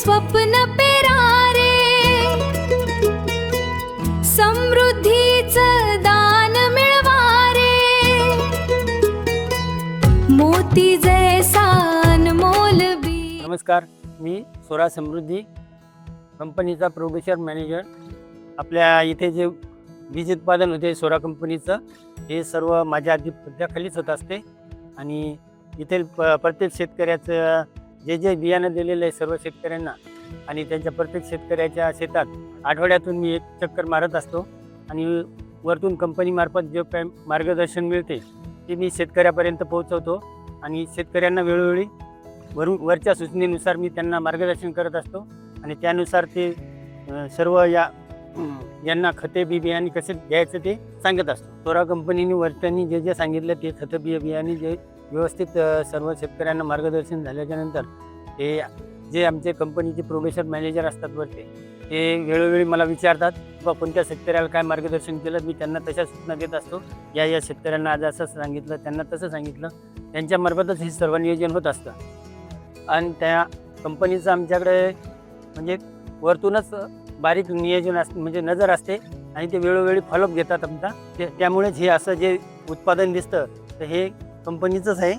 स्वप्न पेरारे, समृद्धीचं दान मिळवारे, मोती जैसा अनमोल बी। नमस्कार, मी सोरा समृद्धी कंपनीचा प्रोड्युसर मॅनेजर। आपल्या इथे जे बीज उत्पादन होते सोरा कंपनीचं, हे सर्व माझ्या अधिपत्याखालीच होत असते आणि इथे प्रत्येक शेतकऱ्याचं जे बियाणं दिलेलं आहे सर्व शेतकऱ्यांना आणि त्यांच्या प्रत्येक शेतकऱ्याच्या शेतात आठवड्यातून मी एक चक्कर मारत असतो आणि वरतून कंपनीमार्फत जे काय मार्गदर्शन मिळते ते मी शेतकऱ्यापर्यंत पोहोचवतो आणि शेतकऱ्यांना वेळोवेळी वरच्या सूचनेनुसार मी त्यांना मार्गदर्शन करत असतो आणि त्यानुसार ते सर्व यांना खते बियाणे कसे घ्यायचं ते सांगत असतो। सोरा कंपनीने वरच्यांनी जे सांगितलं ते खतं बियाणे जे व्यवस्थित सर्व शेतकऱ्यांना मार्गदर्शन झाल्याच्या नंतर ते जे आमचे कंपनीचे प्रोड्युसर मॅनेजर असतात वरते ते वेळोवेळी मला विचारतात किंवा कोणत्या शेतकऱ्याला काय मार्गदर्शन केलं, मी त्यांना तशा सूचना देत असतो। या शेतकऱ्यांना आज असं सांगितलं, त्यांना तसं सांगितलं, त्यांच्यामार्फतच हे सर्व नियोजन होत असतं आणि त्या कंपनीचं आमच्याकडे म्हणजे वरतूनच बारीक नियोजन म्हणजे नजर असते आणि ते वेळोवेळी फॉलोअप घेतात आमचा। त्यामुळेच हे असं जे उत्पादन दिसतं तर हे कंपनीचंच आहे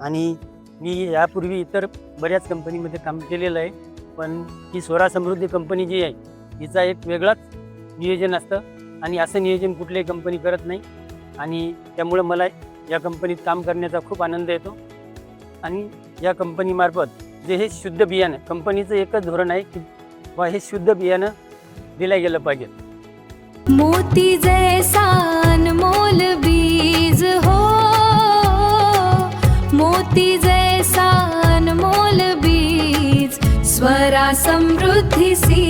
आणि मी यापूर्वी इतर बऱ्याच कंपनीमध्ये काम केलेलं आहे, पण ही सोरा समृद्धी कंपनी जी आहे हिचा एक वेगळाच नियोजन असतं आणि असं नियोजन कुठलीही कंपनी करत नाही आणि त्यामुळं मला या कंपनीत काम करण्याचा खूप आनंद येतो आणि या कंपनीमार्फत जे हे शुद्ध बियाणं, कंपनीचं एकच धोरण आहे की हे शुद्ध बियाणं दिलं गेलं पाहिजे। मोती जैसा अनमोल बीज हो, मोती जैसा अनमोल बीज, स्वरा समृद्धी सी।